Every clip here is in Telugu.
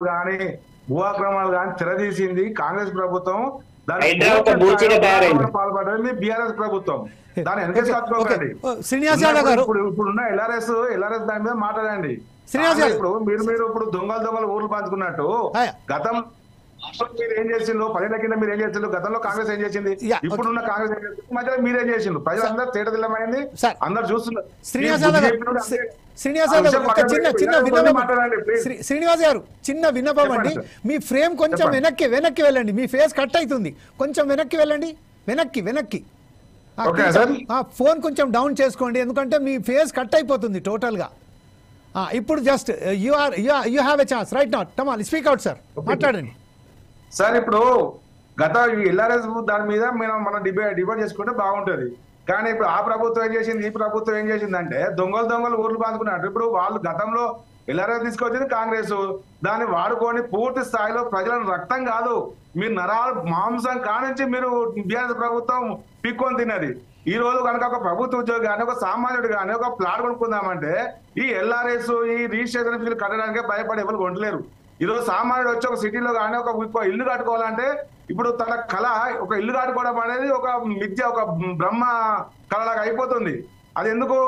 కానీ భూ ఆక్రమణలు కానీ తెరదీసింది కాంగ్రెస్ ప్రభుత్వం. పాల్పడ్డది మీ బీఆర్ఎస్ ప్రభుత్వం. దాన్ని వెనకేసి కట్టుకోకండి. ఇప్పుడున్న ఎల్ఆర్ఎస్ దాని మీద మాట్లాడండి. ఇప్పుడు మీరు ఇప్పుడు దొంగలు ఊర్లు పంచుకున్నట్టు గతం మీరు ఏం చేసిండ్రు, 10 ఏళ్ల కింద మీరు ఏం చేసిండ్రు, గతంలో కాంగ్రెస్ ఏం చేసింది, ఇప్పుడున్న కాంగ్రెస్ ఏం చేసింది, మధ్యలో మీరేం చేసిండ్రు, ప్రజలందరూ తేటదిల్లమైంది, అందరు చూస్తున్నారు. శ్రీనివాస్ గారు చిన్న విన్నపం అండి, మీ ఫ్రేమ్ కొంచెం వెనక్కి వెళ్ళండి, మీ ఫేస్ కట్ అవుతుంది, కొంచెం వెనక్కి వెళ్ళండి, వెనక్కి ఫోన్ కొంచెం డౌన్ చేసుకోండి, ఎందుకంటే మీ ఫేస్ కట్ అయిపోతుంది టోటల్ గా. ఇప్పుడు just you have a chance right now, come on speak out sir, మాట్లాడండి సార్. ఇప్పుడు గత ఎల్ఆర్ఎస్ దాని మీద మనం డిబేట్ చేసుకుంటే బాగుంటది. కానీ ఇప్పుడు ఆ ప్రభుత్వం ఏం చేసింది, ఈ ప్రభుత్వం ఏం చేసిందంటే దొంగలు ఊర్లు బాదుకున్నారు. ఇప్పుడు వాళ్ళు గతంలో ఎల్ఆర్ఎస్ తీసుకొచ్చింది కాంగ్రెస్, దాన్ని వాడుకొని పూర్తి స్థాయిలో ప్రజలను రక్తం కాదు మీరు నరాలు మాంసం కానించి మీరు బీఆర్ఎస్ ప్రభుత్వం పీక్కొని తిన్నది. ఈ రోజు కనుక ఒక ప్రభుత్వ ఉద్యోగి కానీ ఒక సామాన్యుడు కానీ ఒక ప్లాట్ కొనుక్కుందామంటే ఈ ఎల్ఆర్ఎస్ ఈ రిజిస్ట్రేషన్ ఫీజులు కట్టడానికే భయపడి ఎవరు కొనలేరు. ఈరోజు సామాన్యుడు వచ్చి ఒక సిటీలో కానీ ఒక ఇల్లు కట్టుకోవాలంటే ఇప్పుడు తన కళ ఒక ఇల్లు కట్టుకోవడం అనేది ఒక మిథ్య, ఒక బ్రహ్మ కళలాగా అయిపోతుంది. అది ఎందుకు?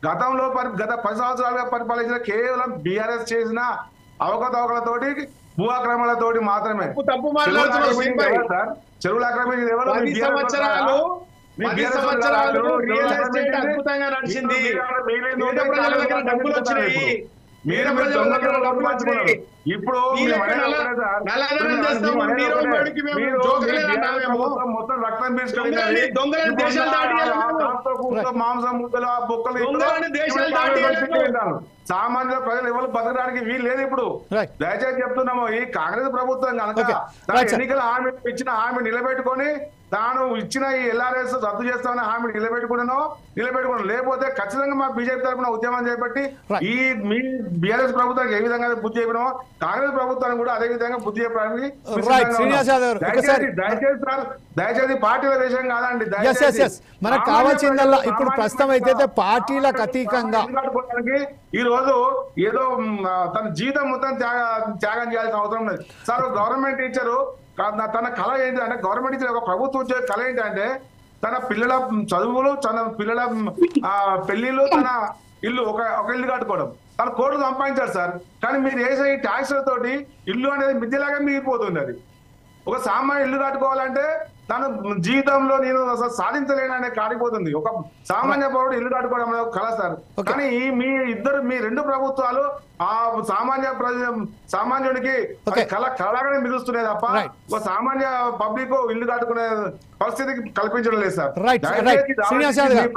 గతంలో గత 10 సంవత్సరాలుగా పరిపాలించిన కేవలం బీఆర్ఎస్ చేసిన అవకతవకలతోటి భూ ఆక్రమణలతోటి మాత్రమే. చెరువుల ఆక్రమణ అద్భుతంగా నడిచింది. ఇప్పుడు మొత్తం రక్తం మాంసం ముద్దలు బొక్కలు సామాన్య ప్రజలు ఎవరు బతకడానికి వీలు లేదు. ఇప్పుడు దయచేసి చెప్తున్నాము, ఈ కాంగ్రెస్ ప్రభుత్వం కనుక ఎన్నికల హామీ ఇచ్చిన హామీ నిలబెట్టుకొని తాను ఇచ్చిన ఈ ఎల్ఆర్ఎస్ రద్దు చేస్తామని హామీ నిలబెట్టుకున్నాను, లేకపోతే ఖచ్చితంగా మా బీజేపీ తరఫున ఉద్యమం చేపట్టి ఈ మీ బీఆర్ఎస్ ప్రభుత్వానికి ఏ విధంగా బుద్ధి చెప్పినామో కాంగ్రెస్ ప్రభుత్వానికి కూడా అదే విధంగా బుద్ధి చెప్పడానికి దయచేసి పార్టీల విషయం కాదండి. మనకు కావాల్సిందల్లా ఇప్పుడు ప్రస్తుతం అయితే పార్టీలకు అతీతంగా ఈ రోజు ఏదో తన జీవితం మొత్తం త్యాగం చేయాల్సిన అవసరం లేదు సార్. గవర్నమెంట్ టీచరు తన కళ ఏంటి అంటే, గవర్నమెంట్ టీచర్ ఒక ప్రభుత్వ ఉద్యోగ కళ ఏంటంటే తన పిల్లల చదువులు, తన పిల్లల పెళ్లిళ్ళు, తన ఇల్లు ఒక ఇల్లు కట్టుకోవడం, తన కోట్లు సంపాదించారు సార్. కానీ మీరు వేసే ఈ ట్యాక్స్లతోటి ఇల్లు అనేది మిథ్యలాగా మిగిలిపోతుంది. అది ఒక సామాన్య ఇల్లు కట్టుకోవాలంటే తను జీవితంలో నేను అసలు సాధించలేననే కాడిపోతుంది. ఒక సామాన్య పౌరుడు ఇల్లు కట్టుకోవడం అనేది ఒక కళ సార్. కానీ మీ రెండు ప్రభుత్వాలు ఆ సామాన్యుడికి కళగానే మిగులుస్తున్నాయి తప్ప ఒక సామాన్య పబ్లిక్ ఇల్లు కట్టుకునే పరిస్థితికి కల్పించడం లేదు సార్.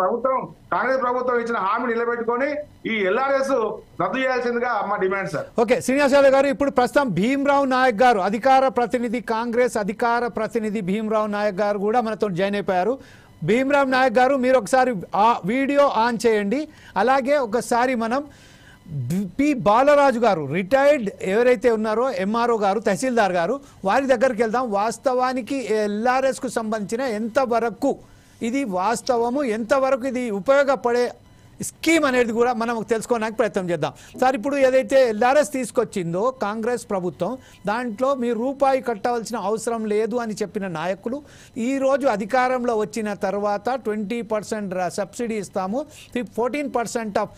ప్రభుత్వం కాంగ్రెస్ ప్రభుత్వం ఇచ్చిన హామీ నిలబెట్టుకొని ఈ ఎల్ఆర్ఎస్ రద్దు చేయాల్సిందిగా మా demand sir. Okay Srinivas Yadav గారు, ఇప్పుడు ప్రస్తుతం భీమ్రావ్ నాయక్ గారు అధికార ప్రతినిధి, కాంగ్రెస్ అధికార ప్రతినిధి భీమ్రావ్ నాయక్ గారు కూడా మనతో జాయిన్ అయిపోయారు. భీమ్రావ్ నాయక్ గారు, మీరు ఒకసారి ఆ వీడియో ఆన్ చేయండి. అలాగే ఒకసారి మనం పి బాలరాజు గారు రిటైర్డ్ ఎవరైతే ఉన్నారో ఎంఆర్ఓ గారు, తహసీల్దార్ గారు, వారి దగ్గరికి వెళ్దాం. వాస్తవానికి ఎల్ఆర్ఎస్కు సంబంధించిన ఎంతవరకు ఇది వాస్తవము, ఎంతవరకు ఇది ఉపయోగపడే స్కీమ్ అనేది కూడా మనం తెలుసుకోవడానికి ప్రయత్నం చేద్దాం. సార్, ఇప్పుడు ఏదైతే ఎల్ఆర్ఎస్ తీసుకొచ్చిందో కాంగ్రెస్ ప్రభుత్వం, దాంట్లో మీరు రూపాయి కట్టవలసిన అవసరం లేదు అని చెప్పిన నాయకులు ఈరోజు అధికారంలో వచ్చిన తర్వాత 20% సబ్సిడీ ఇస్తాము, 14% ఆఫ్